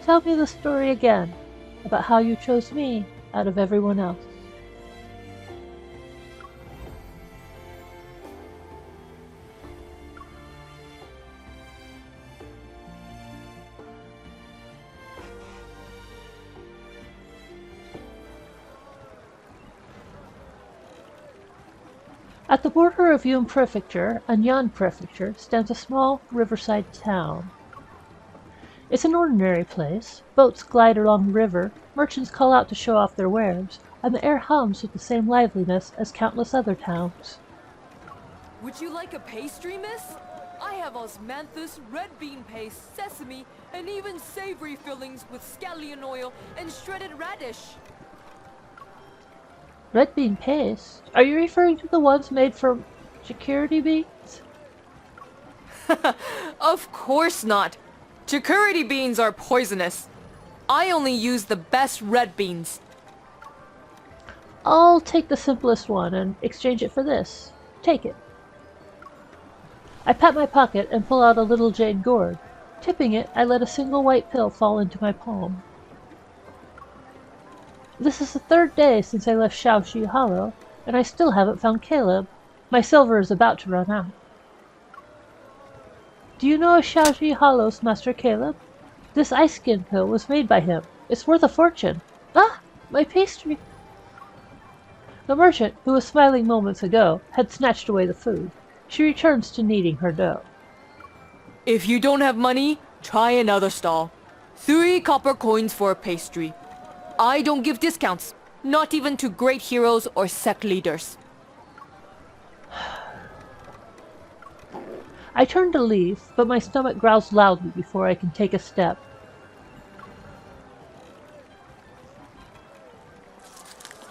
tell me the story again about how you chose me out of everyone else. At the border of Yun Prefecture and Yan Prefecture stands a small riverside town. It's an ordinary place. Boats glide along the river, merchants call out to show off their wares, and the air hums with the same liveliness as countless other towns. Would you like a pastry, miss? I have osmanthus, red bean paste, sesame, and even savory fillings with scallion oil and shredded radish. Red bean paste? Are you referring to the ones made from security beans? Of course not. Security beans are poisonous. I only use the best red beans. I'll take the simplest one and exchange it for this. Take it. I pat my pocket and pull out a little jade gourd. Tipping it, I let a single white pill fall into my palm. This is the third day since I left Shaoxi Hollow, and I still haven't found Caleb. My silver is about to run out. Do you know of Shaoxi Hollow's Master Caleb? This ice skin pill was made by him. It's worth a fortune. Ah! My pastry! The merchant, who was smiling moments ago, had snatched away the food. She returns to kneading her dough. If you don't have money, try another stall. 3 copper coins for a pastry. I don't give discounts, not even to great heroes or sect leaders. I turn to leave, but my stomach growls loudly before I can take a step.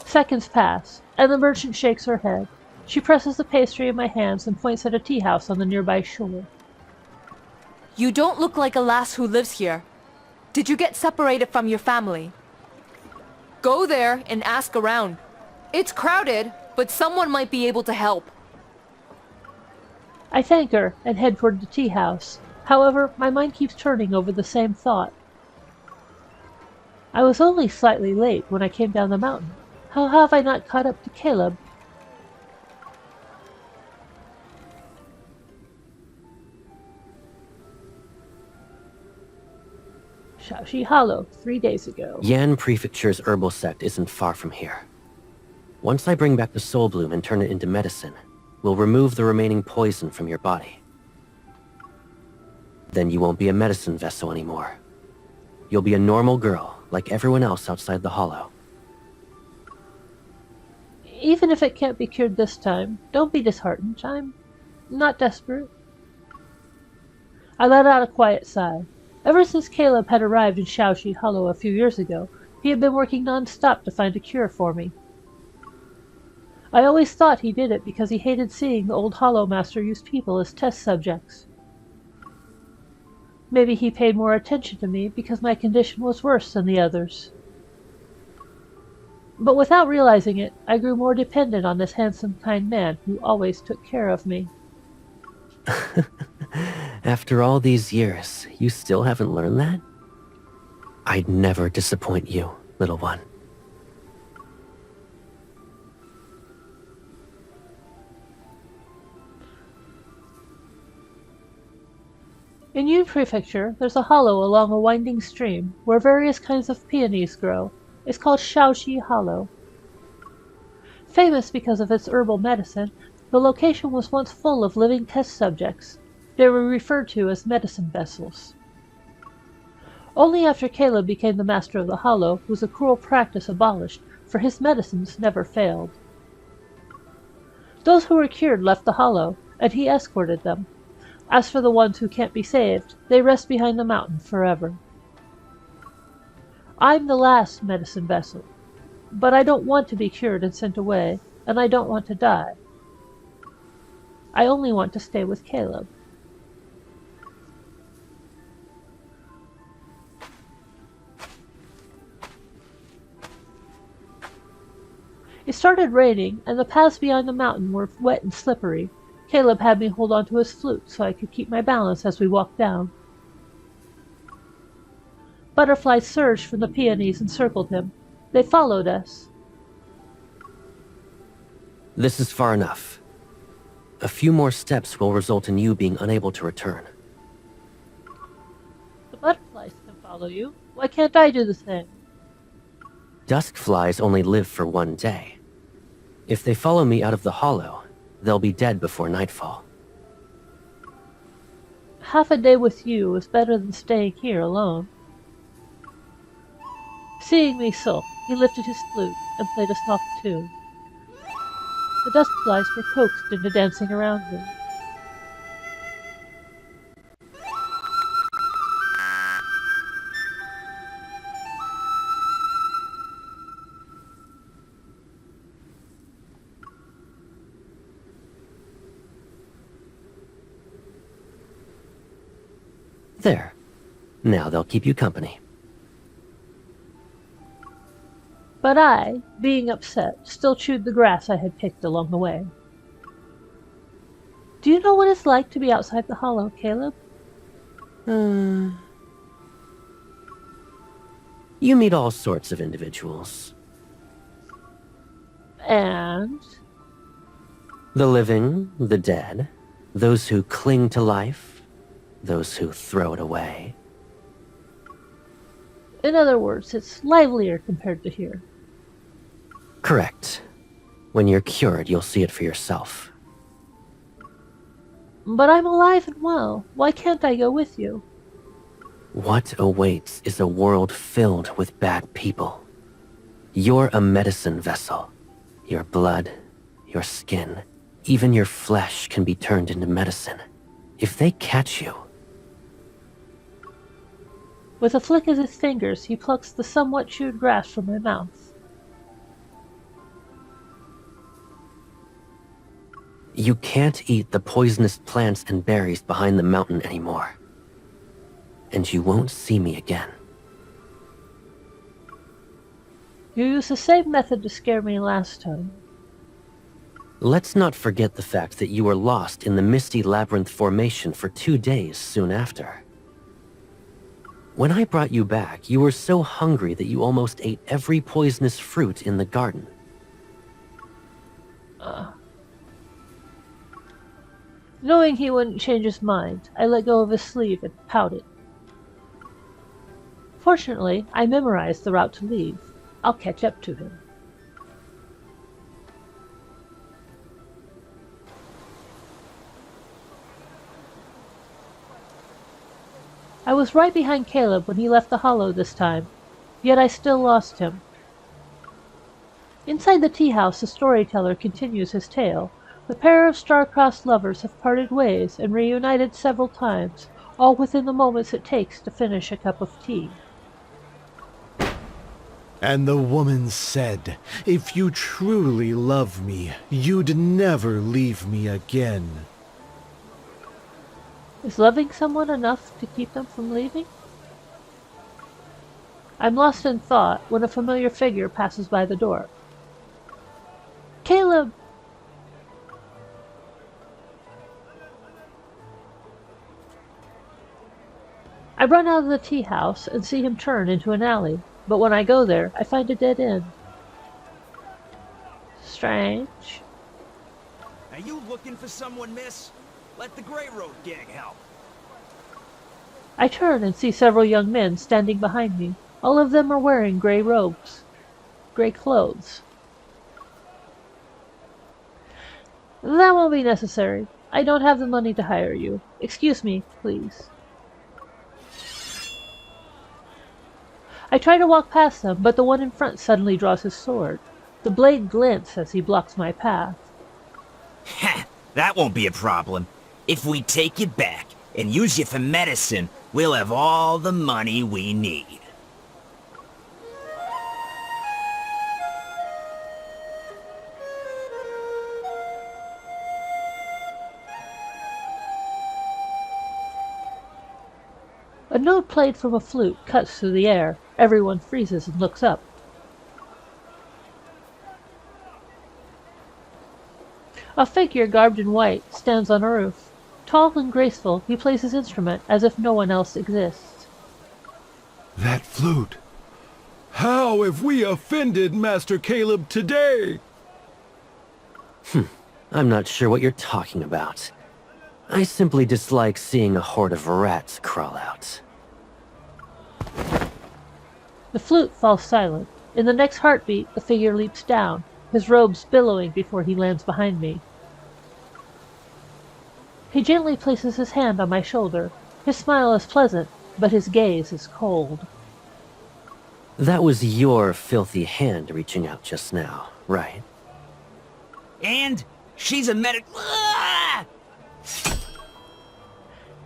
Seconds pass, and the merchant shakes her head. She presses the pastry in my hands and points at a tea house on the nearby shore. You don't look like a lass who lives here. Did you get separated from your family? Go there and ask around. It's crowded, but someone might be able to help. I thank her and head toward the tea house. However, my mind keeps turning over the same thought. I was only slightly late when I came down the mountain. How have I not caught up to Caleb? Shaoxi Hollow, 3 days ago. Yan Prefecture's herbal sect isn't far from here. Once I bring back the soul bloom and turn it into medicine, we'll remove the remaining poison from your body. Then you won't be a medicine vessel anymore. You'll be a normal girl, like everyone else outside the hollow. Even if it can't be cured this time, don't be disheartened. I'm not desperate. I let out a quiet sigh. Ever since Caleb had arrived in Shaoxi Hollow a few years ago, he had been working non-stop to find a cure for me. I always thought he did it because he hated seeing the old Hollow Master use people as test subjects. Maybe he paid more attention to me because my condition was worse than the others. But without realizing it, I grew more dependent on this handsome, kind man who always took care of me. After all these years, you still haven't learned that? I'd never disappoint you, little one. In Yun Prefecture, there's a hollow along a winding stream where various kinds of peonies grow. It's called Shaoxi Hollow. Famous because of its herbal medicine, the location was once full of living test subjects. They were referred to as medicine vessels. Only after Caleb became the master of the Hollow was the cruel practice abolished, for his medicines never failed. Those who were cured left the Hollow, and he escorted them. As for the ones who can't be saved, they rest behind the mountain forever. I'm the last medicine vessel, but I don't want to be cured and sent away, and I don't want to die. I only want to stay with Caleb. It started raining, and the paths behind the mountain were wet and slippery. Caleb had me hold on to his flute so I could keep my balance as we walked down. Butterflies surged from the peonies and circled him. They followed us. This is far enough. A few more steps will result in you being unable to return. The butterflies can follow you. Why can't I do the same? Dusk flies only live for one day. If they follow me out of the hollow, they'll be dead before nightfall. Half a day with you is better than staying here alone. Seeing me sulk, he lifted his flute and played a soft tune. The dust flies were coaxed into dancing around him. There. Now they'll keep you company. But I, being upset, still chewed the grass I had picked along the way. Do you know what it's like to be outside the hollow, Caleb? You meet all sorts of individuals. And? The living, the dead, those who cling to life, those who throw it away. In other words, it's livelier compared to here. Correct. When you're cured, you'll see it for yourself. But I'm alive and well. Why can't I go with you? What awaits is a world filled with bad people. You're a medicine vessel. Your blood, your skin, even your flesh can be turned into medicine. If they catch you... With a flick of his fingers, he plucks the somewhat chewed grass from my mouth. You can't eat the poisonous plants and berries behind the mountain anymore. And you won't see me again. You used the same method to scare me last time. Let's not forget the fact that you were lost in the misty labyrinth formation for 2 days soon after. When I brought you back, you were so hungry that you almost ate every poisonous fruit in the garden. Knowing he wouldn't change his mind, I let go of his sleeve and pouted. Fortunately, I memorized the route to leave. I'll catch up to him. I was right behind Caleb when he left the hollow this time, yet I still lost him. Inside the tea house, the storyteller continues his tale. The pair of star-crossed lovers have parted ways and reunited several times, all within the moments it takes to finish a cup of tea. And the woman said, "If you truly love me, you'd never leave me again." Is loving someone enough to keep them from leaving? I'm lost in thought when a familiar figure passes by the door. Caleb! I run out of the tea house and see him turn into an alley, but when I go there, I find a dead end. Strange. Are you looking for someone, miss? Let the Grey Road gang help. I turn and see several young men standing behind me. All of them are wearing gray robes, gray clothes. That won't be necessary. I don't have the money to hire you. Excuse me, please. I try to walk past them, but the one in front suddenly draws his sword. The blade glints as he blocks my path. Ha! That won't be a problem. If we take you back and use you for medicine, we'll have all the money we need. A note played from a flute cuts through the air. Everyone freezes and looks up. A figure garbed in white stands on a roof. Tall and graceful, he plays his instrument as if no one else exists. That flute. How have we offended Master Caleb today? I'm not sure what you're talking about. I simply dislike seeing a horde of rats crawl out. The flute falls silent. In the next heartbeat, the figure leaps down, his robes billowing before he lands behind me. He gently places his hand on my shoulder. His smile is pleasant, but his gaze is cold. That was your filthy hand reaching out just now, right? And she's a medic. Ah!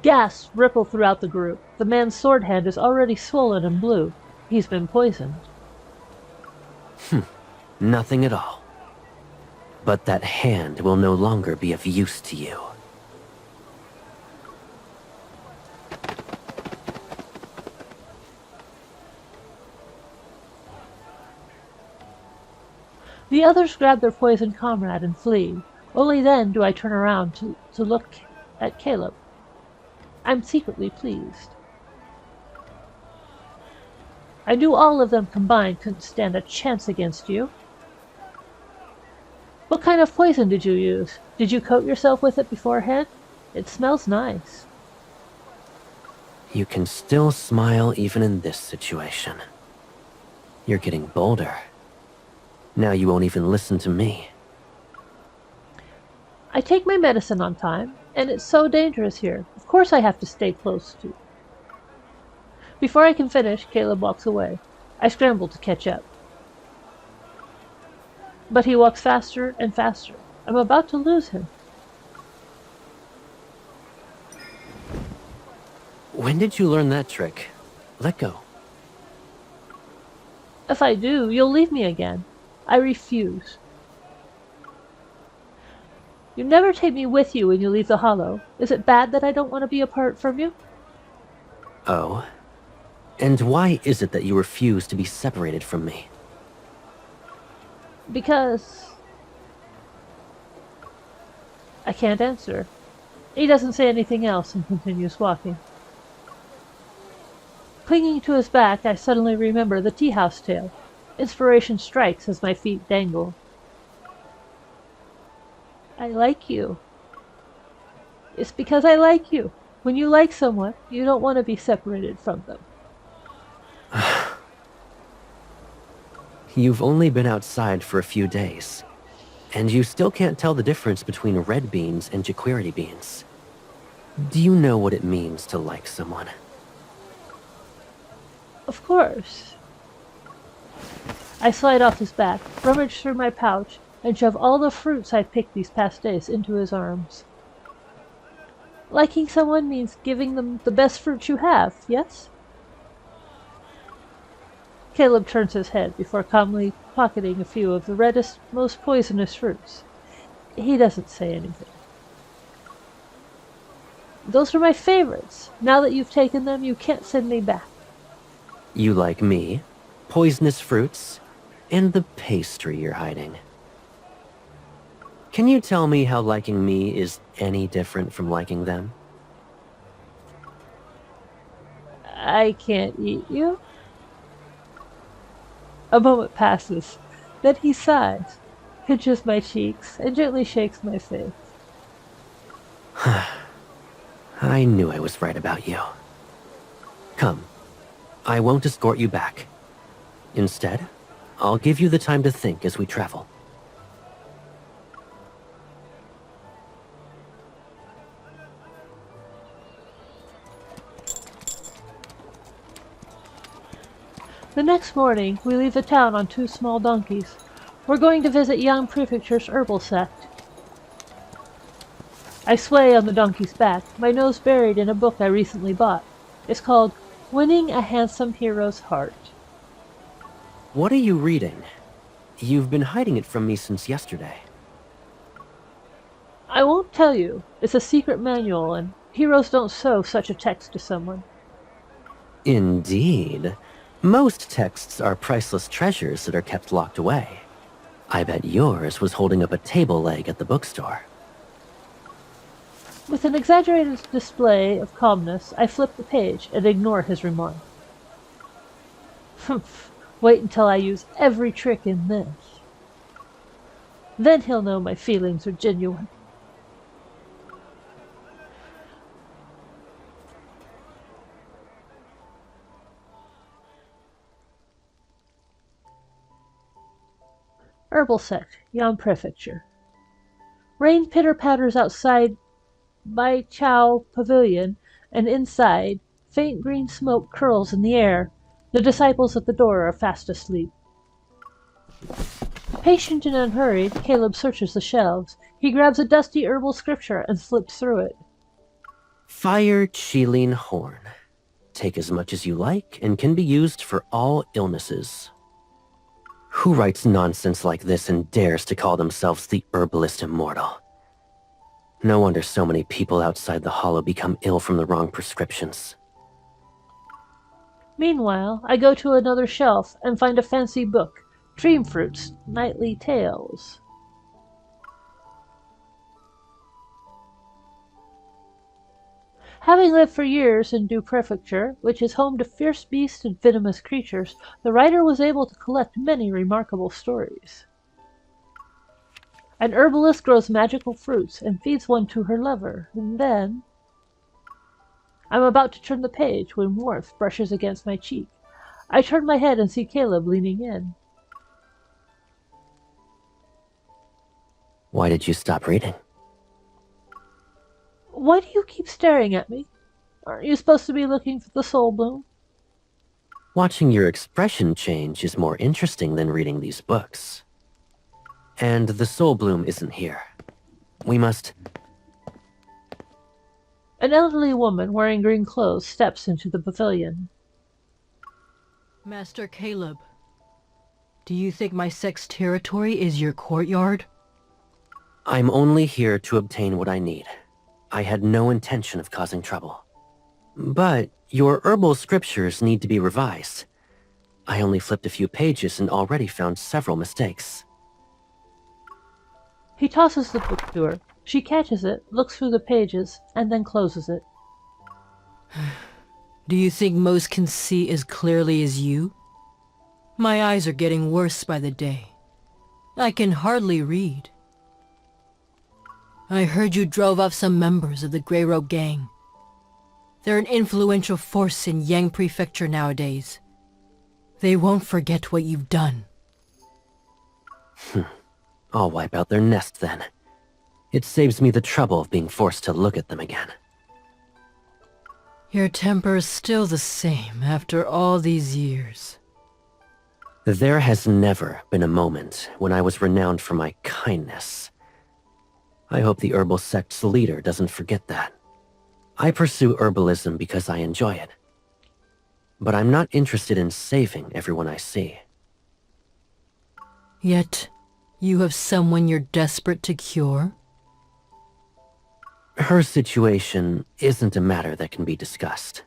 Gasps ripple throughout the group. The man's sword hand is already swollen and blue. He's been poisoned. Nothing at all. But that hand will no longer be of use to you. The others grab their poisoned comrade and flee. Only then do I turn around to look at Caleb. I'm secretly pleased. I knew all of them combined couldn't stand a chance against you. What kind of poison did you use? Did you coat yourself with it beforehand? It smells nice. You can still smile even in this situation. You're getting bolder. Now you won't even listen to me. I take my medicine on time, and it's so dangerous here. Of course I have to stay close to. Before I can finish, Caleb walks away. I scramble to catch up. But he walks faster and faster. I'm about to lose him. When did you learn that trick? Let go. If I do, you'll leave me again. I refuse. You never take me with you when you leave the Hollow. Is it bad that I don't want to be apart from you? Oh? And why is it that you refuse to be separated from me? Because... I can't answer. He doesn't say anything else and continues walking. Clinging to his back, I suddenly remember the tea house tale. Inspiration strikes as my feet dangle. I like you. It's because I like you. When you like someone, you don't want to be separated from them. You've only been outside for a few days, and you still can't tell the difference between red beans and Jaquirity beans. Do you know what it means to like someone? Of course. I slide off his back, rummage through my pouch, and shove all the fruits I've picked these past days into his arms. Liking someone means giving them the best fruit you have, yes? Caleb turns his head before calmly pocketing a few of the reddest, most poisonous fruits. He doesn't say anything. Those are my favorites. Now that you've taken them, you can't send me back. You like me, poisonous fruits, and the pastry you're hiding. Can you tell me how liking me is any different from liking them? I can't eat you. A moment passes. Then he sighs, pinches my cheeks, and gently shakes my face. I knew I was right about you. Come, I won't escort you back. Instead, I'll give you the time to think as we travel. The next morning, we leave the town on 2 small donkeys. We're going to visit Yang Prefecture's herbal sect. I sway on the donkey's back, my nose buried in a book I recently bought. It's called Winning a Handsome Hero's Heart. What are you reading? You've been hiding it from me since yesterday. I won't tell you. It's a secret manual, and heroes don't show such a text to someone. Indeed. Most texts are priceless treasures that are kept locked away. I bet yours was holding up a table leg at the bookstore. With an exaggerated display of calmness, I flip the page and ignore his remark. Humph. Wait until I use every trick in this. Then he'll know my feelings are genuine. Herbal Sect, Yan Prefecture. Rain pitter-patters outside Bai Chao Pavilion, and inside, faint green smoke curls in the air. The disciples at the door are fast asleep. Patient and unhurried, Caleb searches the shelves. He grabs a dusty herbal scripture and flips through it. Fire Chilean Horn. Take as much as you like and can be used for all illnesses. Who writes nonsense like this and dares to call themselves the herbalist immortal? No wonder so many people outside the Hollow become ill from the wrong prescriptions. Meanwhile, I go to another shelf and find a fancy book, Dream Fruit's Nightly Tales. Having lived for years in Du Prefecture, which is home to fierce beasts and venomous creatures, the writer was able to collect many remarkable stories. An herbalist grows magical fruits and feeds one to her lover, and then... I'm about to turn the page when warmth brushes against my cheek. I turn my head and see Caleb leaning in. Why did you stop reading? Why do you keep staring at me? Aren't you supposed to be looking for the soul bloom? Watching your expression change is more interesting than reading these books. And the soul bloom isn't here. We must... An elderly woman wearing green clothes steps into the pavilion. Master Caleb, do you think my sect's territory is your courtyard? I'm only here to obtain what I need. I had no intention of causing trouble. But your herbal scriptures need to be revised. I only flipped a few pages and already found several mistakes. He tosses the book to her. She catches it, looks through the pages, and then closes it. Do you think most can see as clearly as you? My eyes are getting worse by the day. I can hardly read. I heard you drove off some members of the Grey Robe Gang. They're an influential force in Yang Prefecture nowadays. They won't forget what you've done. I'll wipe out their nest then. It saves me the trouble of being forced to look at them again. Your temper is still the same after all these years. There has never been a moment when I was renowned for my kindness. I hope the herbal sect's leader doesn't forget that. I pursue herbalism because I enjoy it. But I'm not interested in saving everyone I see. Yet, you have someone you're desperate to cure? Her situation isn't a matter that can be discussed.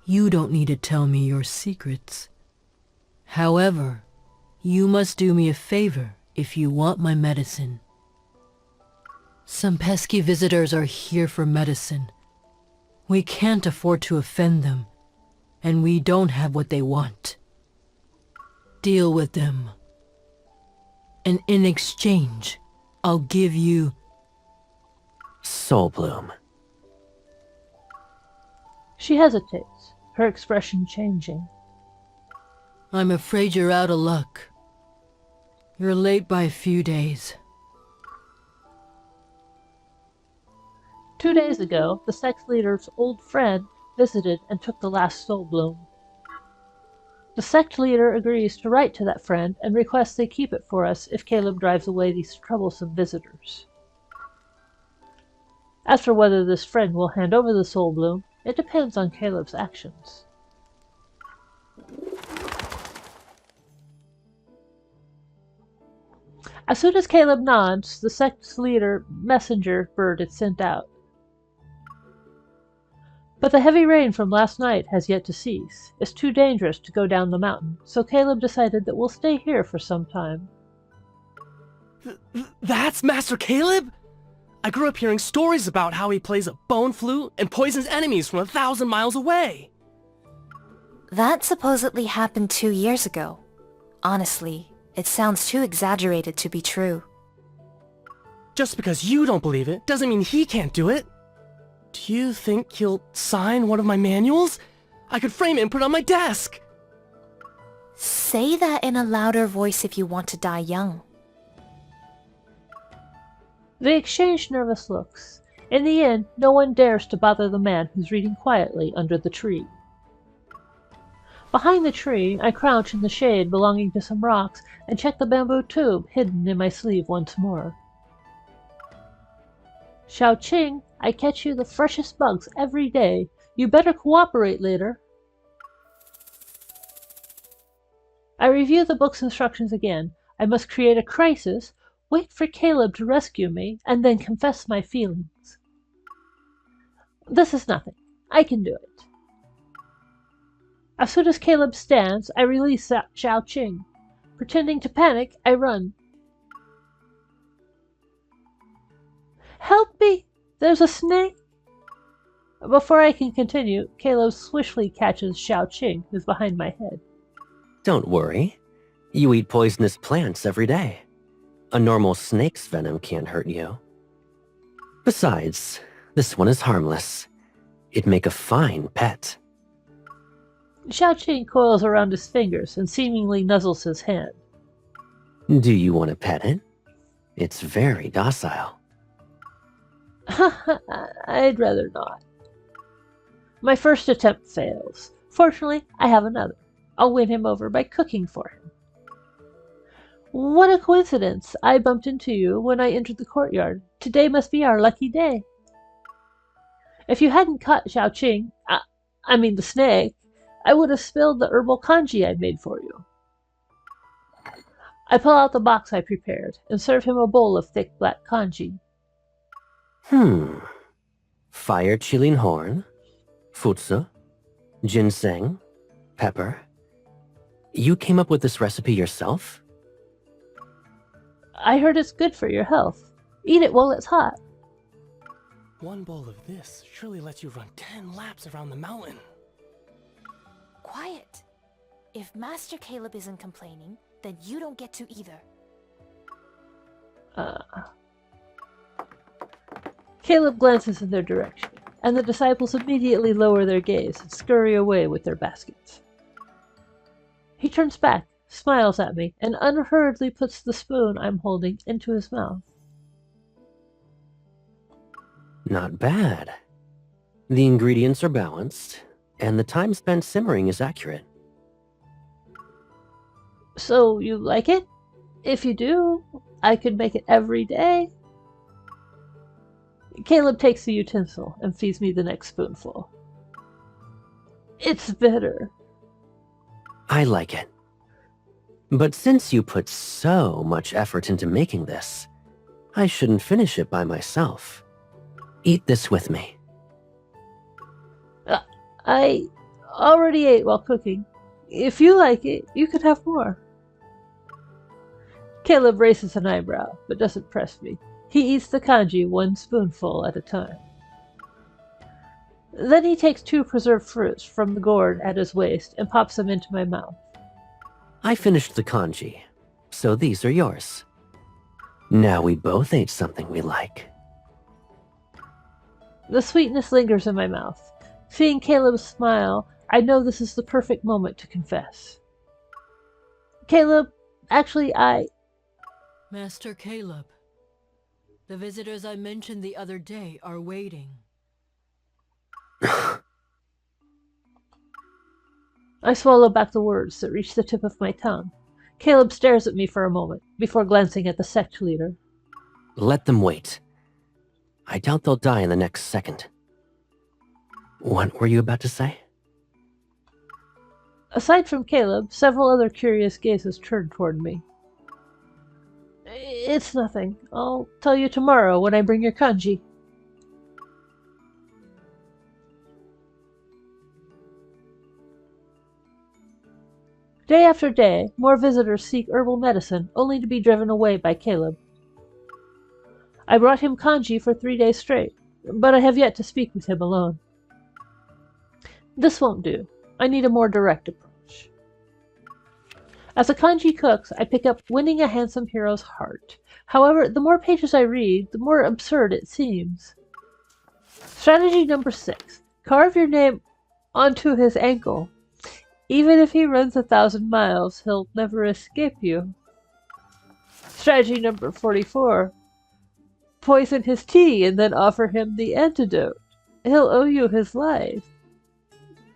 You don't need to tell me your secrets. However, you must do me a favor if you want my medicine. Some pesky visitors are here for medicine. We can't afford to offend them, and we don't have what they want. Deal with them. And in exchange, I'll give you... Soul Bloom. She hesitates, her expression changing. I'm afraid you're out of luck. You're late by a few days. 2 days ago, the sect leader's old friend visited and took the last soul bloom. The sect leader agrees to write to that friend and requests they keep it for us if Caleb drives away these troublesome visitors. As for whether this friend will hand over the soul bloom, it depends on Caleb's actions. As soon as Caleb nods, the sect's leader messenger bird is sent out. But the heavy rain from last night has yet to cease. It's too dangerous to go down the mountain, so Caleb decided that we'll stay here for some time. That's Master Caleb? I grew up hearing stories about how he plays a bone flute and poisons enemies from 1,000 miles away. That supposedly happened 2 years ago. Honestly, it sounds too exaggerated to be true. Just because you don't believe it doesn't mean he can't do it. Do you think he'll sign one of my manuals? I could frame it and put it on my desk. Say that in a louder voice if you want to die young. They exchange nervous looks. In the end, no one dares to bother the man who's reading quietly under the tree. Behind the tree, I crouch in the shade belonging to some rocks and check the bamboo tube hidden in my sleeve once more. Xiao-Qing, I catch you the freshest bugs every day. You better cooperate later. I review the book's instructions again. I must create a crisis, wait for Caleb to rescue me, and then confess my feelings. This is nothing. I can do it. As soon as Caleb stands, I release Xiao-Qing. Pretending to panic, I run. Help me! There's a snake! Before I can continue, Caleb swiftly catches Xiao-Qing, who's behind my head. Don't worry. You eat poisonous plants every day. A normal snake's venom can't hurt you. Besides, this one is harmless. It'd make a fine pet. Xiao-Qing coils around his fingers and seemingly nuzzles his hand. Do you want to pet it? It's very docile. I'd rather not. My first attempt fails. Fortunately, I have another. I'll win him over by cooking for him. What a coincidence! I bumped into you when I entered the courtyard. Today must be our lucky day. If you hadn't caught Xiao-Qing, I mean the snake, I would have spilled the herbal kanji I made for you. I pull out the box I prepared and serve him a bowl of thick black kanji. Fire chilling horn, futsu, ginseng, pepper. You came up with this recipe yourself? I heard it's good for your health. Eat it while it's hot. One bowl of this surely lets you run 10 laps around the mountain. Quiet. If Master Caleb isn't complaining, then you don't get to either. Caleb glances in their direction, and the disciples immediately lower their gaze and scurry away with their baskets. He turns back, smiles at me, and unhurriedly puts the spoon I'm holding into his mouth. Not bad. The ingredients are balanced, and the time spent simmering is accurate. So you like it? If you do, I could make it every day. Caleb takes the utensil and feeds me the next spoonful. It's bitter. I like it. But since you put so much effort into making this, I shouldn't finish it by myself. Eat this with me. I already ate while cooking. If you like it, you could have more. Caleb raises an eyebrow, but doesn't press me. He eats the kanji one spoonful at a time. Then he takes 2 preserved fruits from the gourd at his waist and pops them into my mouth. I finished the kanji, so these are yours. Now we both ate something we like. The sweetness lingers in my mouth. Seeing Caleb smile, I know this is the perfect moment to confess. Caleb, actually, Master Caleb, the visitors I mentioned the other day are waiting. I swallow back the words that reach the tip of my tongue. Caleb stares at me for a moment, before glancing at the sect leader. Let them wait. I doubt they'll die in the next second. What were you about to say? Aside from Caleb, several other curious gazes turned toward me. It's nothing. I'll tell you tomorrow when I bring your kanji. Day after day, more visitors seek herbal medicine, only to be driven away by Caleb. I brought him kanji for 3 days straight, but I have yet to speak with him alone. This won't do. I need a more direct approach. As a kanji cooks, I pick up winning a handsome hero's heart. However, the more pages I read, the more absurd it seems. Strategy number 6. Carve your name onto his ankle. Even if he runs 1,000 miles, he'll never escape you. Strategy number 44. Poison his tea and then offer him the antidote. He'll owe you his life.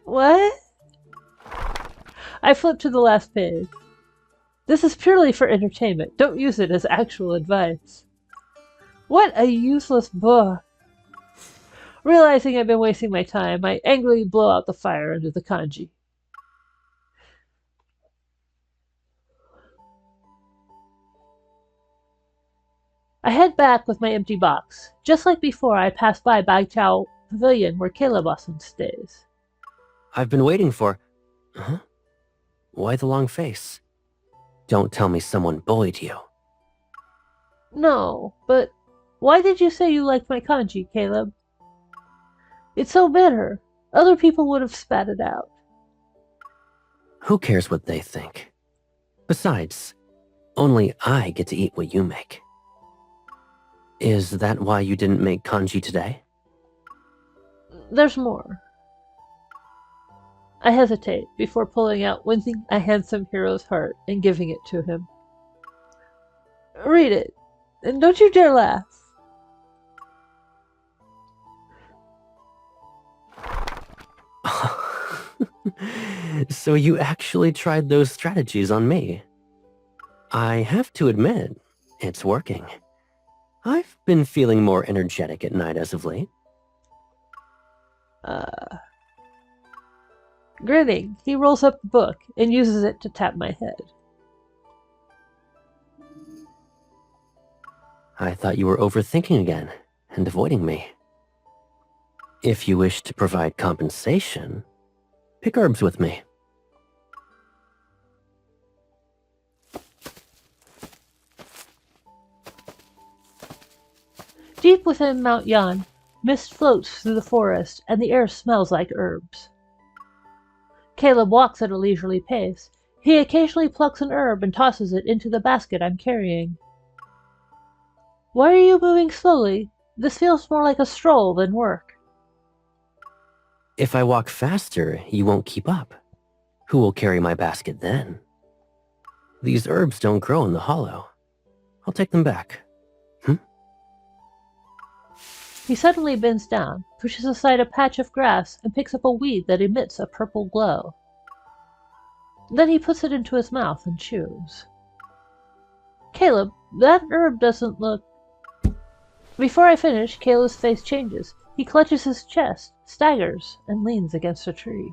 What? I flip to the last page. This is purely for entertainment. Don't use it as actual advice. What a useless book. Realizing I've been wasting my time, I angrily blow out the fire under the kanji. I head back with my empty box. Just like before, I pass by Baichao Pavilion where Caleb often stays. I've been waiting for... Huh? Why the long face? Don't tell me someone bullied you. No, but why did you say you liked my kanji, Caleb? It's so bitter. Other people would have spat it out. Who cares what they think? Besides, only I get to eat what you make. Is that why you didn't make kanji today? There's more. I hesitate before pulling out winning a handsome hero's heart and giving it to him. Read it, and don't you dare laugh. So you actually tried those strategies on me. I have to admit, it's working. I've been feeling more energetic at night as of late. Grinning, he rolls up the book and uses it to tap my head. I thought you were overthinking again and avoiding me. If you wish to provide compensation, pick herbs with me. Deep within Mount Yan, mist floats through the forest and the air smells like herbs. Caleb walks at a leisurely pace. He occasionally plucks an herb and tosses it into the basket I'm carrying. Why are you moving slowly? This feels more like a stroll than work. If I walk faster, you won't keep up. Who will carry my basket then? These herbs don't grow in the hollow. I'll take them back. He suddenly bends down, pushes aside a patch of grass, and picks up a weed that emits a purple glow. Then he puts it into his mouth and chews. Caleb, that herb doesn't look... Before I finish, Caleb's face changes. He clutches his chest, staggers, and leans against a tree.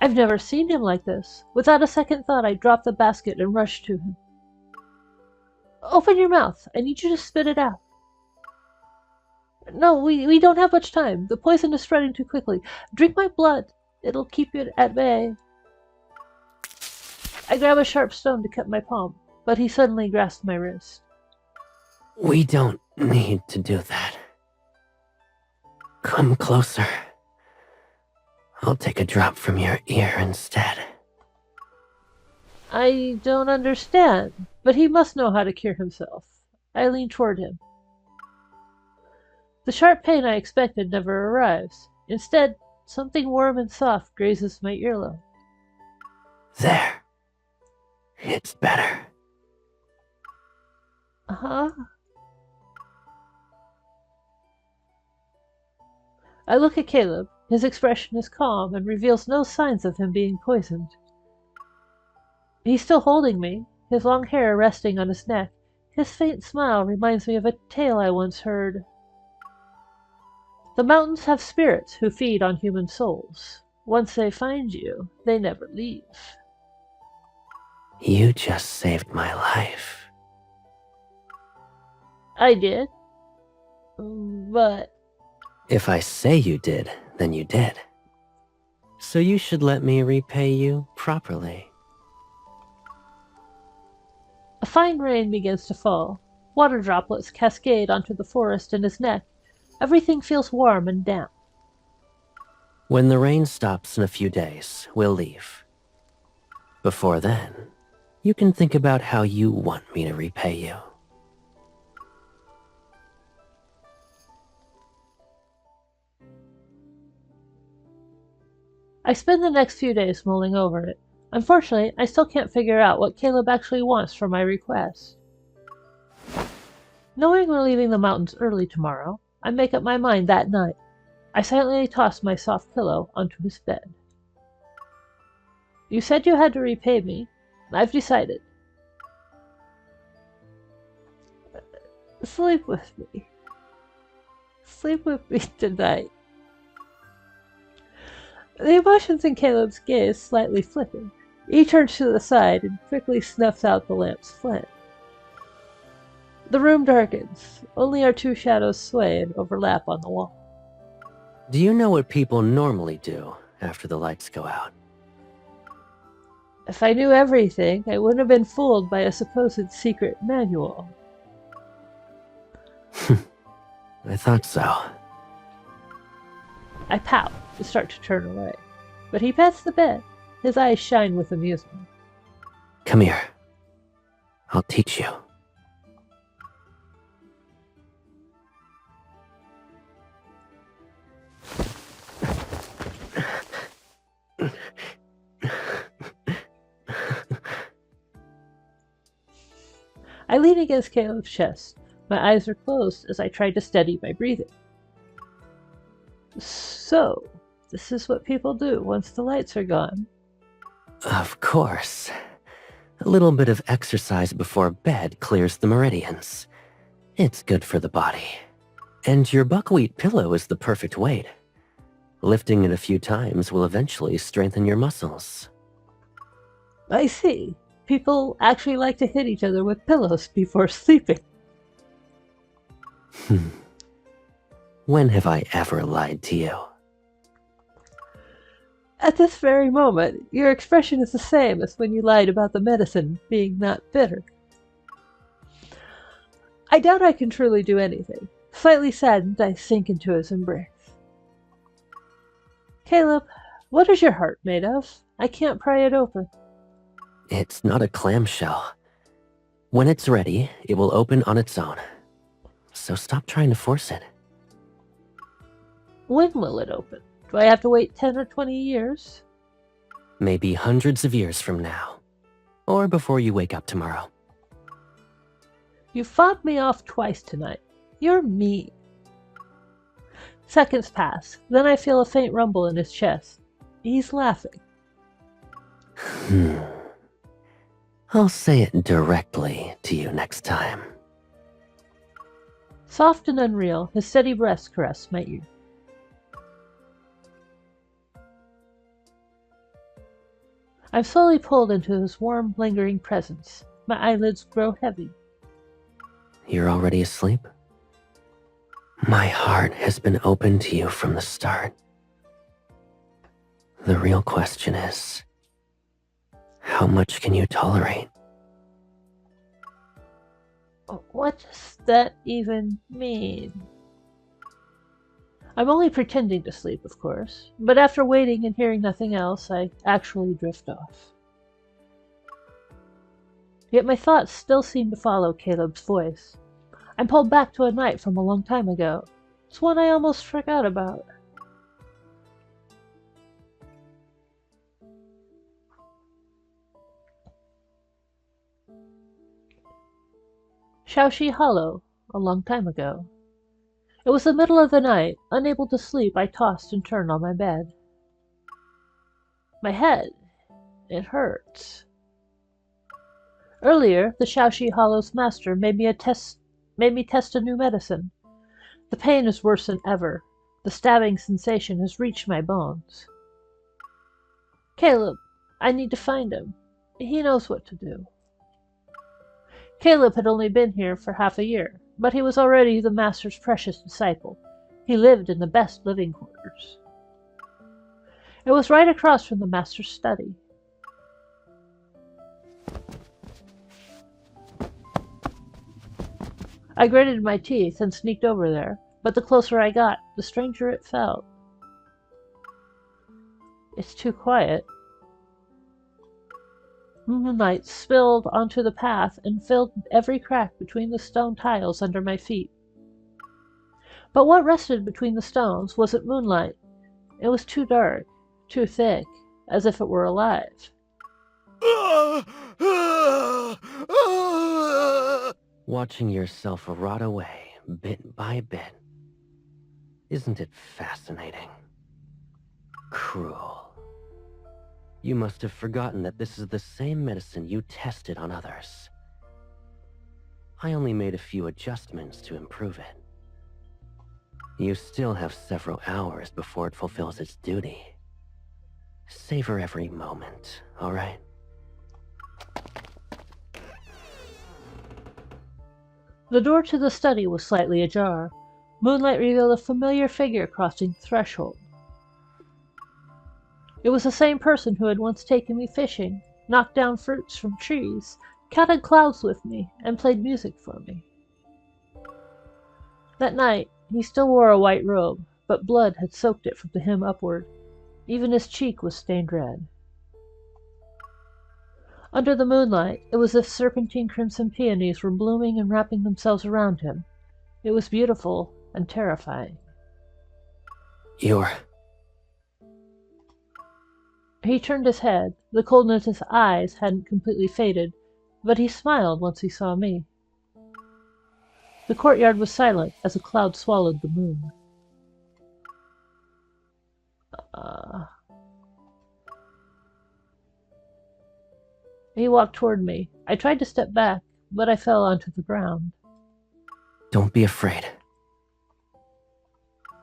I've never seen him like this. Without a second thought, I drop the basket and rush to him. Open your mouth. I need you to spit it out. No, we don't have much time. The poison is spreading too quickly. Drink my blood. It'll keep you at bay. I grab a sharp stone to cut my palm, but he suddenly grasps my wrist. We don't need to do that. Come closer. I'll take a drop from your ear instead. I don't understand, but he must know how to cure himself. I lean toward him. The sharp pain I expected never arrives. Instead, something warm and soft grazes my earlobe. There. It's better. Huh? I look at Caleb. His expression is calm and reveals no signs of him being poisoned. He's still holding me, his long hair resting on his neck. His faint smile reminds me of a tale I once heard. The mountains have spirits who feed on human souls. Once they find you, they never leave. You just saved my life. I did. But... If I say you did, then you did. So you should let me repay you properly. A fine rain begins to fall. Water droplets cascade onto the forest in his neck. Everything feels warm and damp. When the rain stops in a few days, we'll leave. Before then, you can think about how you want me to repay you. I spend the next few days mulling over it. Unfortunately, I still can't figure out what Caleb actually wants for my request. Knowing we're leaving the mountains early tomorrow, I make up my mind that night. I silently toss my soft pillow onto his bed. You said you had to repay me. I've decided. Sleep with me. Sleep with me tonight. The emotions in Caleb's gaze slightly flicker. He turns to the side and quickly snuffs out the lamp's flame. The room darkens. Only our two shadows sway and overlap on the wall. Do you know what people normally do after the lights go out? If I knew everything, I wouldn't have been fooled by a supposed secret manual. I thought so. I pout and start to turn away. But he pats the bed. His eyes shine with amusement. Come here. I'll teach you. I lean against Caleb's chest. My eyes are closed as I try to steady my breathing. So, this is what people do once the lights are gone. Of course. A little bit of exercise before bed clears the meridians. It's good for the body. And your buckwheat pillow is the perfect weight. Lifting it a few times will eventually strengthen your muscles. I see. People actually like to hit each other with pillows before sleeping. When have I ever lied to you? At this very moment, your expression is the same as when you lied about the medicine being not bitter. I doubt I can truly do anything. Slightly saddened, I sink into his embrace. Caleb, what is your heart made of? I can't pry it open. It's not a clamshell. When it's ready, it will open on its own. So stop trying to force it. When will it open? Do I have to wait 10 or 20 years? Maybe hundreds of years from now. Or before you wake up tomorrow. You fought me off twice tonight. You're mean. Seconds pass. Then I feel a faint rumble in his chest. He's laughing. I'll say it directly to you next time. Soft and unreal, his steady breath caressed my ear. I'm slowly pulled into his warm, lingering presence. My eyelids grow heavy. You're already asleep? My heart has been open to you from the start. The real question is, how much can you tolerate? What does that even mean? I'm only pretending to sleep, of course, but after waiting and hearing nothing else, I actually drift off. Yet my thoughts still seem to follow Caleb's voice. I'm pulled back to a night from a long time ago. It's one I almost forgot about. Shaoxi Hollow, a long time ago. It was the middle of the night. Unable to sleep, I tossed and turned on my bed. My head, it hurts. Earlier, the Shaoxi Hollow's master made me test a new medicine. The pain is worse than ever. The stabbing sensation has reached my bones. Caleb, I need to find him. He knows what to do. Caleb had only been here for half a year, but he was already the master's precious disciple. He lived in the best living quarters. It was right across from the master's study. I gritted my teeth and sneaked over there, but the closer I got, the stranger it felt. It's too quiet. Moonlight spilled onto the path and filled every crack between the stone tiles under my feet. But what rested between the stones wasn't moonlight. It was too dark, too thick, as if it were alive. Watching yourself rot away, bit by bit. Isn't it fascinating? Cruel. You must have forgotten that this is the same medicine you tested on others. I only made a few adjustments to improve it. You still have several hours before it fulfills its duty. Savor every moment, all right? The door to the study was slightly ajar. Moonlight revealed a familiar figure crossing the threshold. It was the same person who had once taken me fishing, knocked down fruits from trees, counted clouds with me, and played music for me. That night, he still wore a white robe, but blood had soaked it from the hem upward. Even his cheek was stained red. Under the moonlight, it was as if serpentine crimson peonies were blooming and wrapping themselves around him. It was beautiful and terrifying. You're... He turned his head. The coldness in his eyes hadn't completely faded, but he smiled once he saw me. The courtyard was silent as a cloud swallowed the moon. He walked toward me. I tried to step back, but I fell onto the ground. Don't be afraid.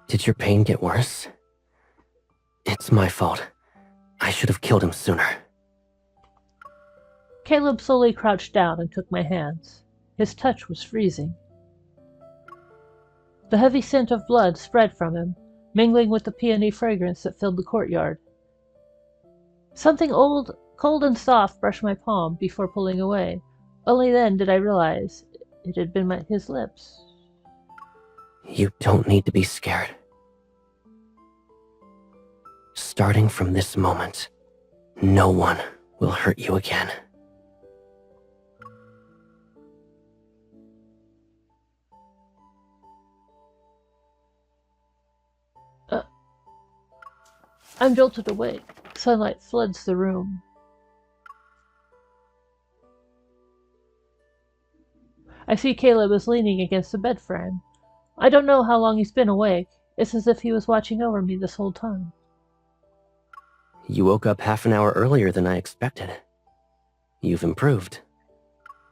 Did your pain get worse? It's my fault. I should have killed him sooner. Caleb slowly crouched down and took my hands. His touch was freezing. The heavy scent of blood spread from him, mingling with the peony fragrance that filled the courtyard. Something old, cold and soft brushed my palm before pulling away. Only then did I realize it had been his lips. You don't need to be scared. Starting from this moment, no one will hurt you again. I'm jolted awake. Sunlight floods the room. I see Caleb is leaning against the bed frame. I don't know how long he's been awake. It's as if he was watching over me this whole time. You woke up half an hour earlier than I expected. You've improved.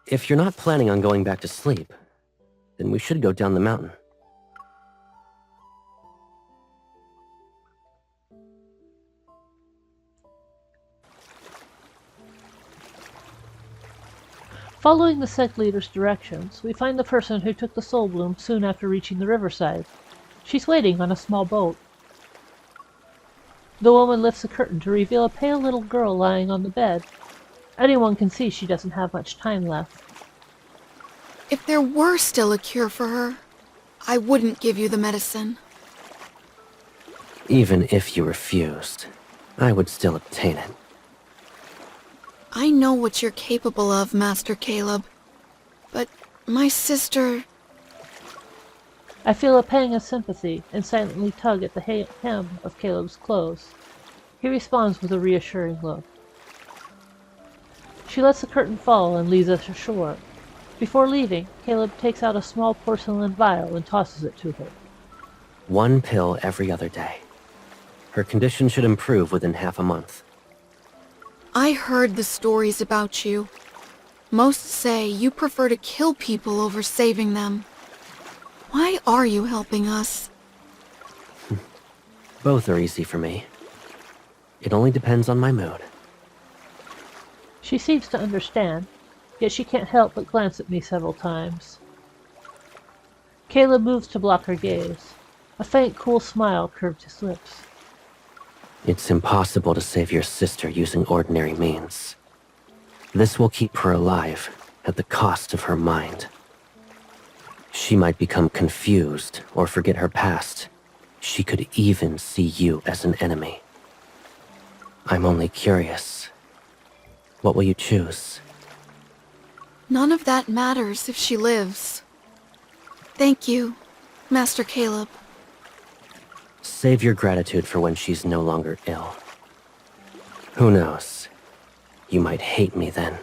If you're not planning on going back to sleep, then we should go down the mountain. Following the sect leader's directions, we find the person who took the soul bloom soon after reaching the riverside. She's waiting on a small boat. The woman lifts a curtain to reveal a pale little girl lying on the bed. Anyone can see she doesn't have much time left. If there were still a cure for her, I wouldn't give you the medicine. Even if you refused, I would still obtain it. I know what you're capable of, Master Caleb. But my sister... I feel a pang of sympathy and silently tug at the hem of Caleb's clothes. He responds with a reassuring look. She lets the curtain fall and leads us ashore. Before leaving, Caleb takes out a small porcelain vial and tosses it to her. 1 pill every other day. Her condition should improve within half a month. I heard the stories about you. Most say you prefer to kill people over saving them. Why are you helping us? Both are easy for me. It only depends on my mood. She seems to understand, yet she can't help but glance at me several times. Caleb moves to block her gaze. A faint, cool smile curved his lips. It's impossible to save your sister using ordinary means. This will keep her alive at the cost of her mind. She might become confused or forget her past. She could even see you as an enemy. I'm only curious. What will you choose? None of that matters if she lives. Thank you, Master Caleb. Save your gratitude for when she's no longer ill. Who knows? You might hate me then.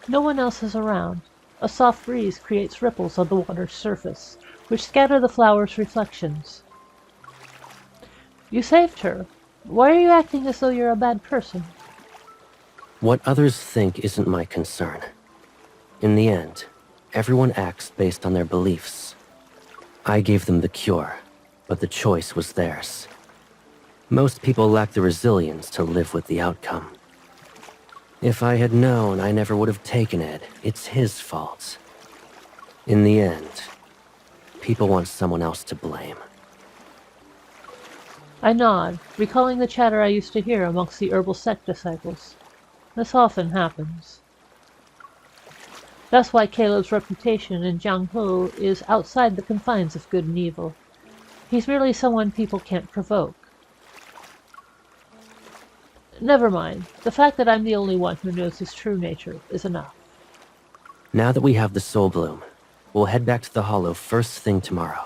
No one else is around. A soft breeze creates ripples on the water's surface, which scatter the flower's reflections. You saved her. Why are you acting as though you're a bad person? What others think isn't my concern. In the end, everyone acts based on their beliefs. I gave them the cure, but the choice was theirs. Most people lack the resilience to live with the outcome. If I had known I never would have taken it, it's his fault. In the end, people want someone else to blame. I nod, recalling the chatter I used to hear amongst the herbal sect disciples. This often happens. That's why Caleb's reputation in Jianghu is outside the confines of good and evil. He's merely someone people can't provoke. Never mind. The fact that I'm the only one who knows his true nature is enough. Now that we have the Soul Bloom, we'll head back to the Hollow first thing tomorrow.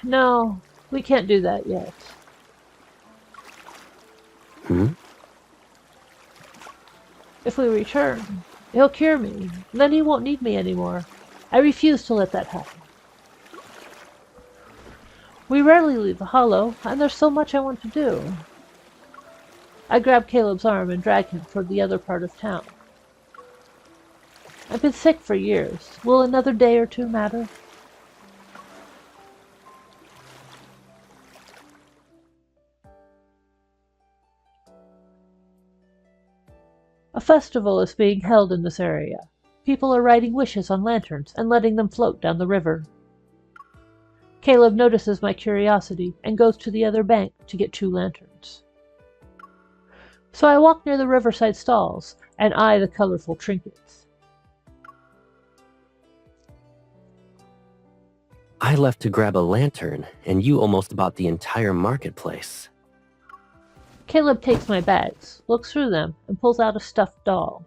No, we can't do that yet. If we return, he'll cure me. Then he won't need me anymore. I refuse to let that happen. We rarely leave the Hollow, and there's so much I want to do. I grab Caleb's arm and drag him toward the other part of town. I've been sick for years. Will another day or two matter? A festival is being held in this area. People are writing wishes on lanterns and letting them float down the river. Caleb notices my curiosity and goes to the other bank to get 2 lanterns. So I walk near the riverside stalls and eye the colorful trinkets. I left to grab a lantern, and you almost bought the entire marketplace. Caleb takes my bags, looks through them, and pulls out a stuffed doll.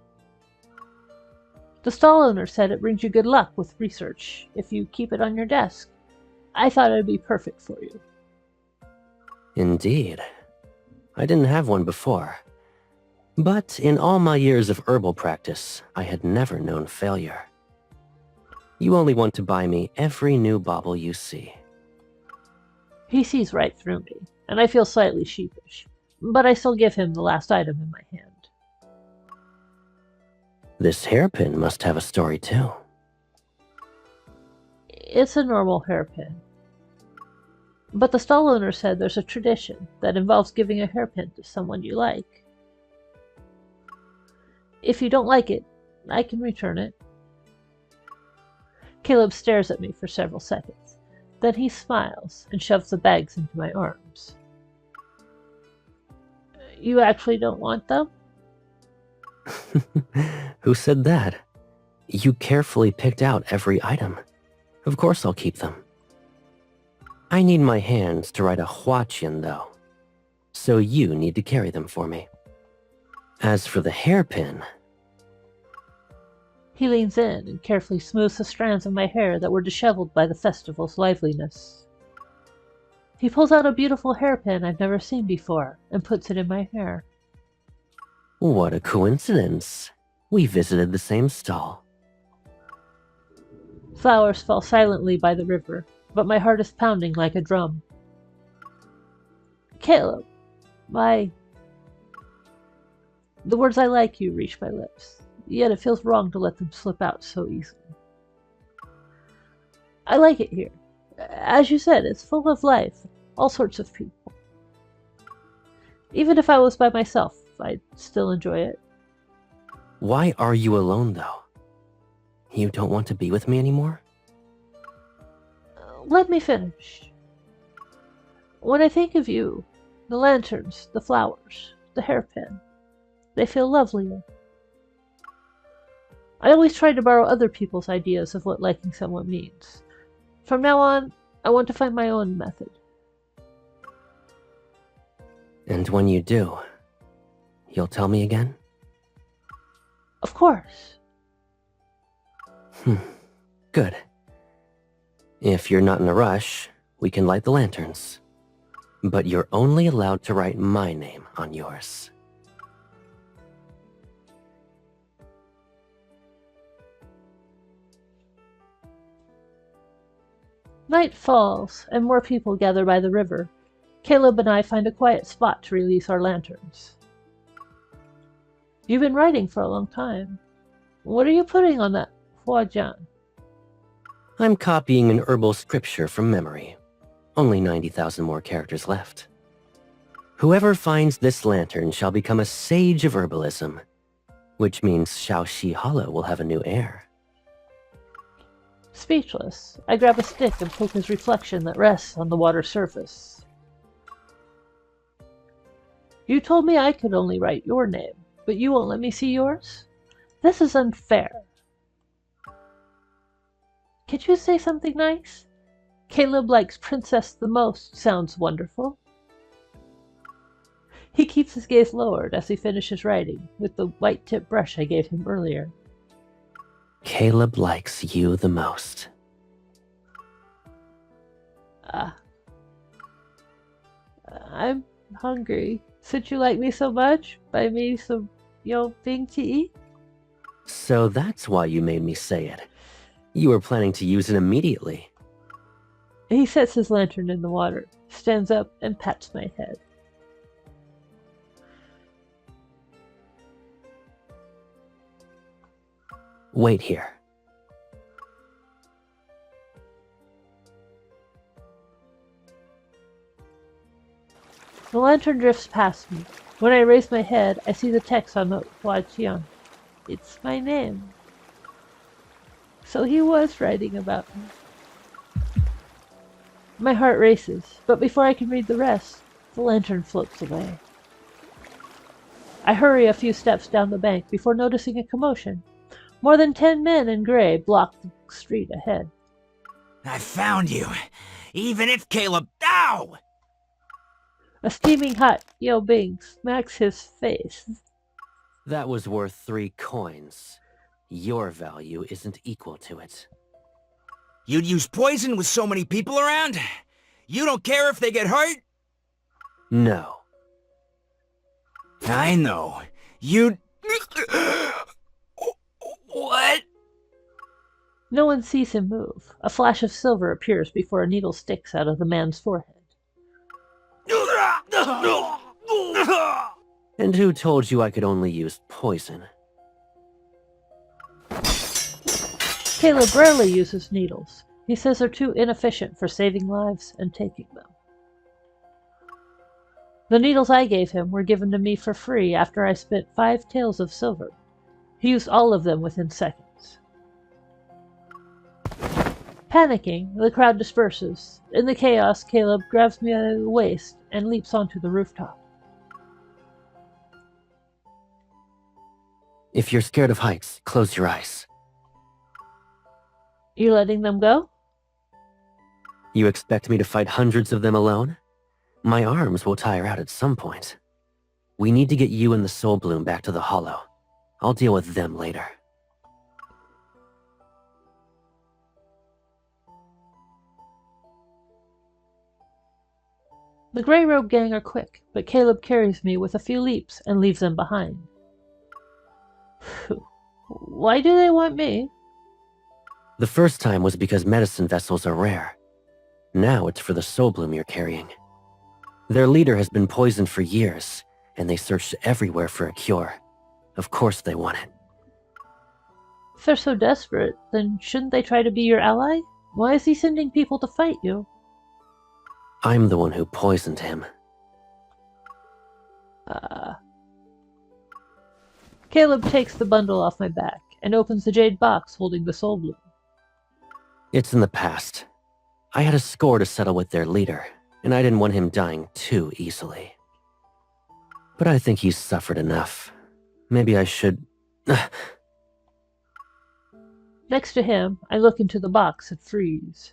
The stall owner said it brings you good luck with research if you keep it on your desk. I thought it'd be perfect for you. Indeed. I didn't have one before. But in all my years of herbal practice, I had never known failure. You only want to buy me every new bauble you see. He sees right through me, and I feel slightly sheepish, but I still give him the last item in my hand. This hairpin must have a story too. It's a normal hairpin. But the stall owner said there's a tradition that involves giving a hairpin to someone you like. If you don't like it, I can return it. Caleb stares at me for several seconds. Then he smiles and shoves the bags into my arms. You actually don't want them? Who said that? You carefully picked out every item. Of course I'll keep them. I need my hands to write a huaqian though, so you need to carry them for me. As for the hairpin... He leans in and carefully smooths the strands of my hair that were disheveled by the festival's liveliness. He pulls out a beautiful hairpin I've never seen before and puts it in my hair. What a coincidence. We visited the same stall. Flowers fall silently by the river, but my heart is pounding like a drum. Caleb, the words "I like you" reach my lips, yet it feels wrong to let them slip out so easily. I like it here. As you said, it's full of life, all sorts of people. Even if I was by myself, I'd still enjoy it. Why are you alone though? You don't want to be with me anymore? Let me finish. When I think of you, the lanterns, the flowers, the hairpin, they feel lovelier. I always try to borrow other people's ideas of what liking someone means. From now on, I want to find my own method. And when you do, you'll tell me again? Of course. Good. If you're not in a rush, we can light the lanterns. But you're only allowed to write my name on yours. Night falls, and more people gather by the river. Caleb and I find a quiet spot to release our lanterns. You've been writing for a long time. What are you putting on that huajian? I'm copying an herbal scripture from memory. Only 90,000 more characters left. Whoever finds this lantern shall become a sage of herbalism, which means Shaoxi Hollow will have a new heir. Speechless, I grab a stick and poke his reflection that rests on the water surface. You told me I could only write your name, but you won't let me see yours? This is unfair. Could you say something nice? Caleb likes princess the most sounds wonderful. He keeps his gaze lowered as he finishes writing with the white tip brush I gave him earlier. Caleb likes you the most. I'm hungry. Since you like me so much, buy me some thing to eat? So that's why you made me say it. You were planning to use it immediately. He sets his lantern in the water, stands up, and pats my head. Wait here. The lantern drifts past me. When I raise my head, I see the text on the huajian. It's my name. So he was writing about me. My heart races, but before I can read the rest, the lantern floats away. I hurry a few steps down the bank before noticing a commotion. More than 10 men in gray block the street ahead. I found you, even if Caleb... Ow! A steaming hot Yo Bing smacks his face. That was worth 3 coins. Your value isn't equal to it. You'd use poison with so many people around? You don't care if they get hurt? No. I know. You'd... What? No one sees him move. A flash of silver appears before a needle sticks out of the man's forehead. And who told you I could only use poison? Caleb rarely uses needles. He says they're too inefficient for saving lives and taking them. The needles I gave him were given to me for free after I spent 5 taels of silver. He used all of them within seconds. Panicking, the crowd disperses. In the chaos, Caleb grabs me by the waist and leaps onto the rooftop. If you're scared of heights, close your eyes. You letting them go? You expect me to fight hundreds of them alone? My arms will tire out at some point. We need to get you and the Soul Bloom back to the Hollow. I'll deal with them later. The Grey Robe gang are quick, but Caleb carries me with a few leaps and leaves them behind. Why do they want me? The first time was because medicine vessels are rare. Now it's for the Soul Bloom you're carrying. Their leader has been poisoned for years, and they searched everywhere for a cure. Of course they want it. If they're so desperate, then shouldn't they try to be your ally? Why is he sending people to fight you? I'm the one who poisoned him. Caleb takes the bundle off my back and opens the jade box holding the Soul Bloom. It's in the past. I had a score to settle with their leader, and I didn't want him dying too easily. But I think he's suffered enough. Maybe I should... Next to him, I look into the box and freeze.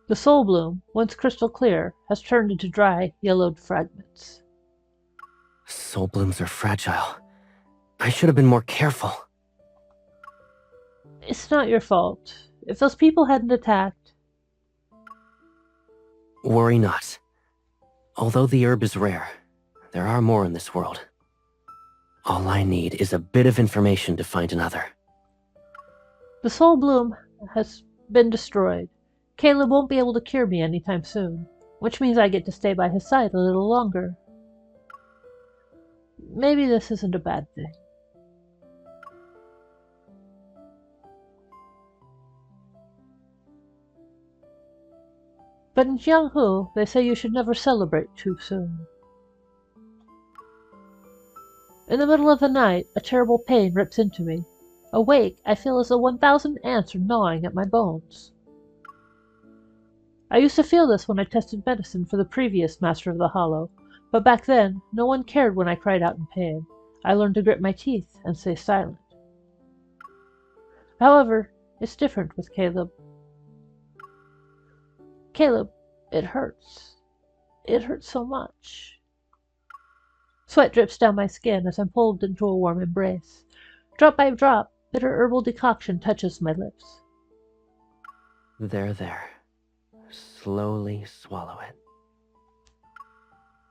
The soul bloom, once crystal clear, has turned into dry, yellowed fragments. Soul blooms are fragile. I should have been more careful. It's not your fault. If those people hadn't attacked... Worry not. Although the herb is rare, there are more in this world. All I need is a bit of information to find another. The soul bloom has been destroyed. Caleb won't be able to cure me anytime soon, which means I get to stay by his side a little longer. Maybe this isn't a bad thing. But in Jianghu, they say you should never celebrate too soon. In the middle of the night, a terrible pain rips into me. Awake, I feel as though 1,000 ants are gnawing at my bones. I used to feel this when I tested medicine for the previous Master of the Hollow, but back then, no one cared when I cried out in pain. I learned to grit my teeth and stay silent. However, it's different with Caleb. Caleb, it hurts. It hurts so much. Sweat drips down my skin as I'm pulled into a warm embrace. Drop by drop, bitter herbal decoction touches my lips. There. Slowly swallow it.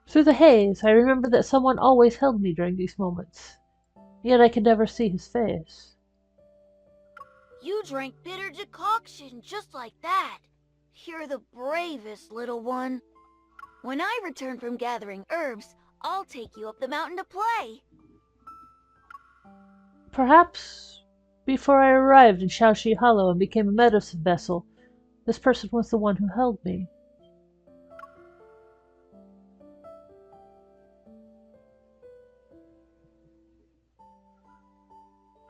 Through the haze, I remember that someone always held me during these moments. Yet I could never see his face. You drank bitter decoction just like that. You're the bravest, little one. When I return from gathering herbs, I'll take you up the mountain to play. Perhaps before I arrived in Shaoxi Hollow and became a medicine vessel, this person was the one who held me.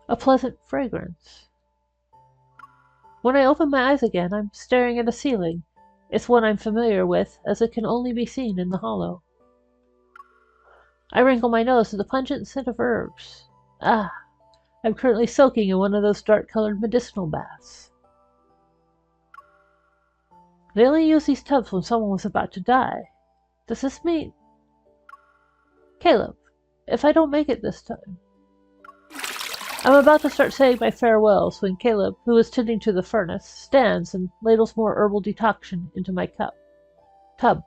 A pleasant fragrance. When I open my eyes again, I'm staring at a ceiling. It's one I'm familiar with, as it can only be seen in the hollow. I wrinkle my nose at the pungent scent of herbs. Ah, I'm currently soaking in one of those dark-colored medicinal baths. They only used these tubs when someone was about to die. Does this mean... Caleb, if I don't make it this time... I'm about to start saying my farewells when Caleb, who is tending to the furnace, stands and ladles more herbal decoction into my tub.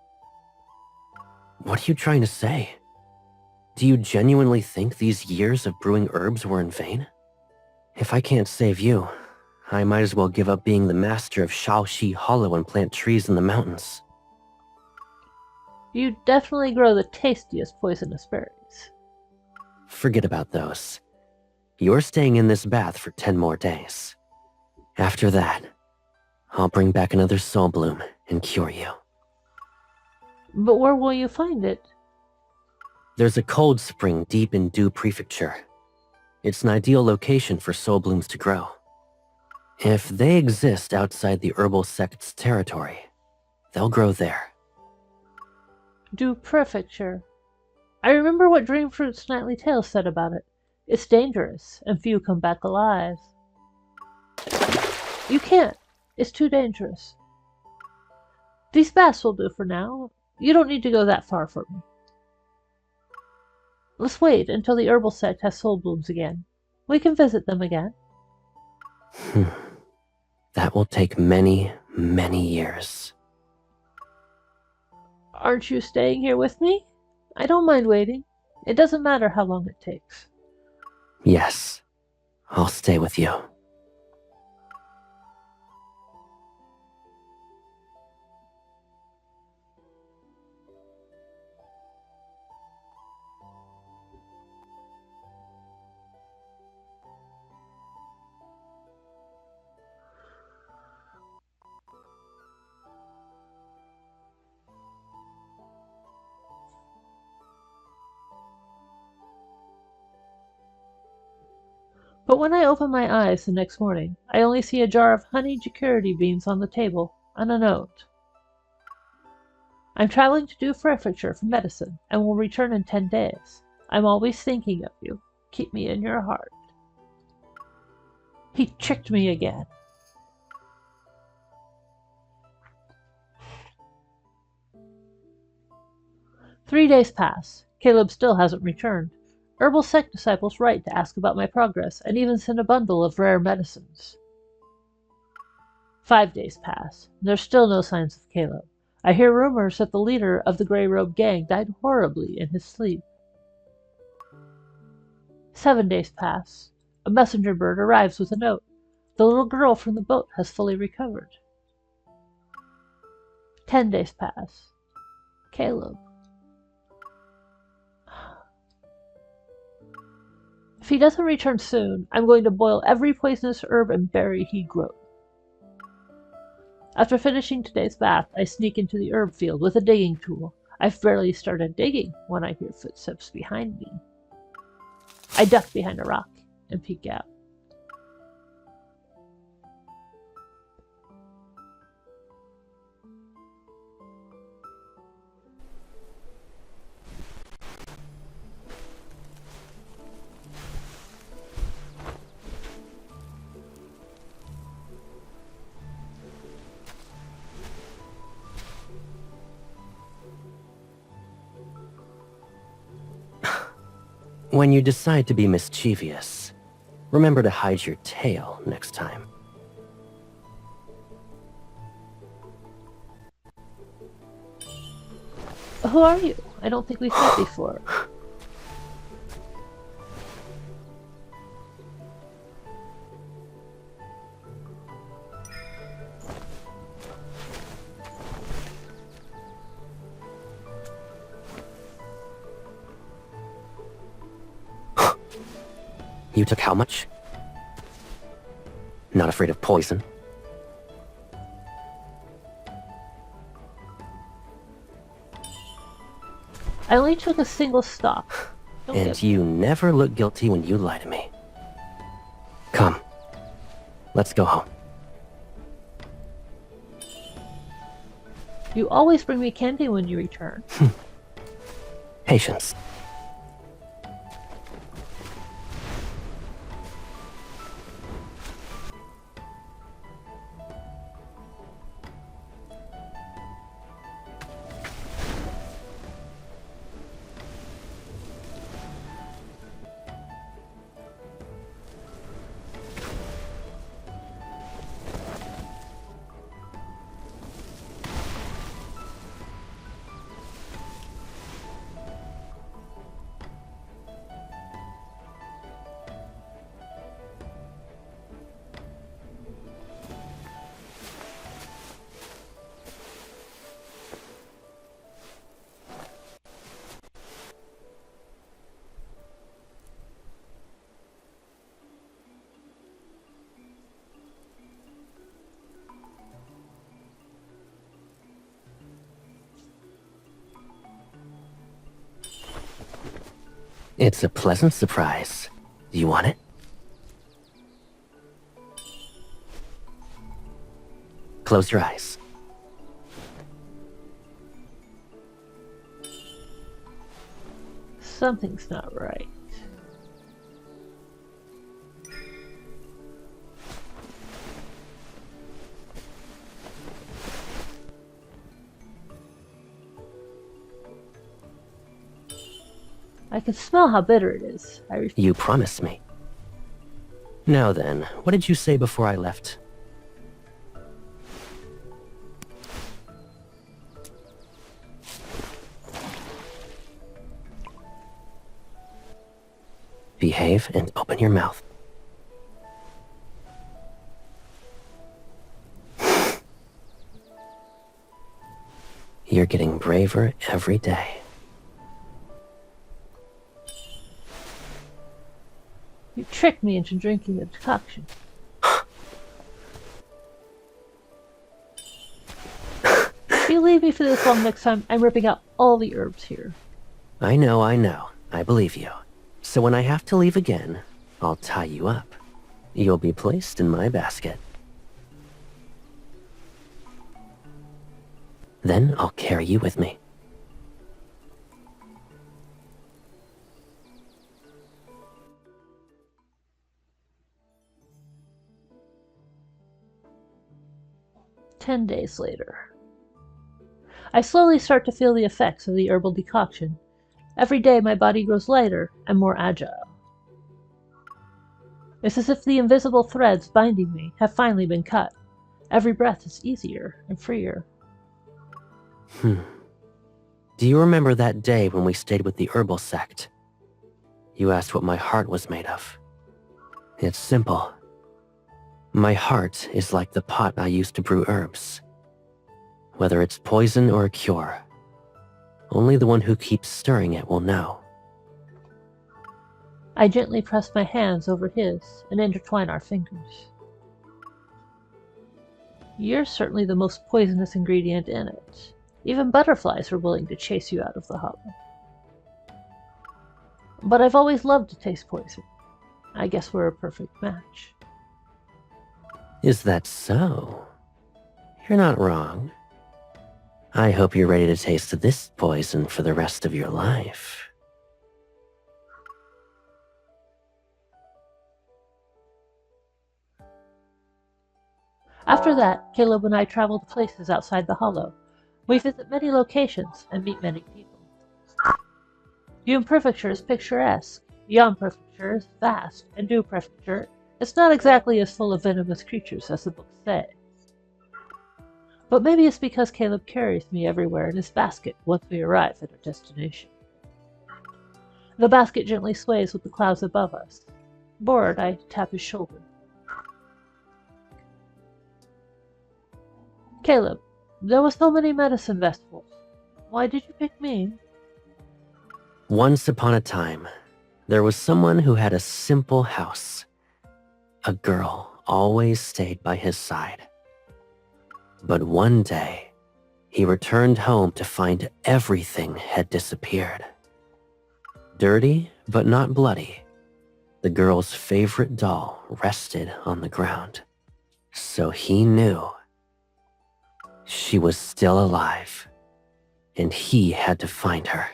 What are you trying to say? Do you genuinely think these years of brewing herbs were in vain? If I can't save you, I might as well give up being the master of Shaoxi Hollow and plant trees in the mountains. You definitely grow the tastiest poisonous berries. Forget about those. You're staying in this bath for 10 more days. After that, I'll bring back another soul bloom and cure you. But where will you find it? There's a cold spring deep in Du Prefecture. It's an ideal location for soul blooms to grow. If they exist outside the herbal sect's territory, they'll grow there. Du Prefecture. I remember what Dreamfruit's Nightly Tales said about it. It's dangerous, and few come back alive. You can't. It's too dangerous. These baths will do for now. You don't need to go that far for me. Let's wait until the herbal sect has soul blooms again. We can visit them again. That will take many, many years. Aren't you staying here with me? I don't mind waiting. It doesn't matter how long it takes. Yes, I'll stay with you. But when I open my eyes the next morning, I only see a jar of honey jacurity beans on the table and a note. I'm traveling to Du Prefecture for medicine and will return in 10 days. I'm always thinking of you. Keep me in your heart. He tricked me again. Three days pass. Caleb still hasn't returned. Herbal sect disciples write to ask about my progress and even send a bundle of rare medicines. 5 days pass. There's still no signs of Caleb. I hear rumors that the leader of the Grey Robe gang died horribly in his sleep. 7 days pass. A messenger bird arrives with a note. The little girl from the boat has fully recovered. 10 days pass. Caleb. If he doesn't return soon, I'm going to boil every poisonous herb and berry he grows. After finishing today's bath, I sneak into the herb field with a digging tool. I've barely started digging when I hear footsteps behind me. I duck behind a rock and peek out. When you decide to be mischievous, remember to hide your tail next time. Who are you? I don't think we've met before. You took how much? Not afraid of poison? I only took a single stalk. And you never look guilty when you lie to me. Come. Let's go home. You always bring me candy when you return. Patience. It's a pleasant surprise. Do you want it? Close your eyes. Something's not right. I can smell how bitter it is. You promised me. Now then, what did you say before I left? Behave and open your mouth. You're getting braver every day. You tricked me into drinking the decoction. If you leave me for this long next time, I'm ripping out all the herbs here. I know. I believe you. So when I have to leave again, I'll tie you up. You'll be placed in my basket. Then I'll carry you with me. 10 days later. I slowly start to feel the effects of the herbal decoction. Every day my body grows lighter and more agile. It's as if the invisible threads binding me have finally been cut. Every breath is easier and freer. Do you remember that day when we stayed with the herbal sect? You asked what my heart was made of. It's simple. My heart is like the pot I used to brew herbs. Whether it's poison or a cure, only the one who keeps stirring it will know. I gently press my hands over his and intertwine our fingers. You're certainly the most poisonous ingredient in it. Even butterflies are willing to chase you out of the hollow. But I've always loved to taste poison. I guess we're a perfect match. Is that so? You're not wrong. I hope you're ready to taste this poison for the rest of your life. After that, Caleb and I travel to places outside the hollow. We visit many locations and meet many people. Yun Prefecture is picturesque, Yan Prefecture is vast, and Du Prefecture is not exactly as full of venomous creatures as the books say. But maybe it's because Caleb carries me everywhere in his basket once we arrive at our destination. The basket gently sways with the clouds above us. Bored, I tap his shoulder. Caleb, there were so many medicine vegetables. Why did you pick me? Once upon a time, there was someone who had a simple house. A girl always stayed by his side. But one day, he returned home to find everything had disappeared. Dirty, but not bloody, the girl's favorite doll rested on the ground. So he knew she was still alive, and he had to find her.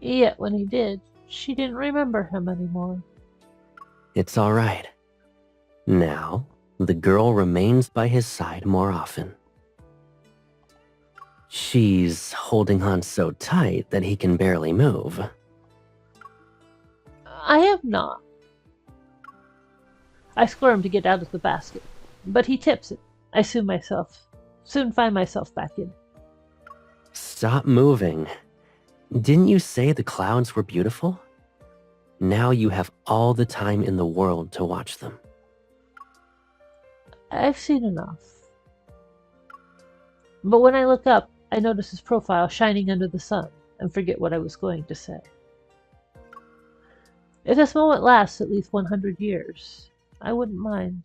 Yet when he did, she didn't remember him anymore. It's all right. Now, the girl remains by his side more often. She's holding on so tight that he can barely move. I am not. I squirm to get out of the basket, but he tips it. I soon find myself back in. Stop moving. Didn't you say the clouds were beautiful? Now you have all the time in the world to watch them. I've seen enough. But when I look up, I notice his profile shining under the sun and forget what I was going to say. If this moment lasts at least 100 years, I wouldn't mind.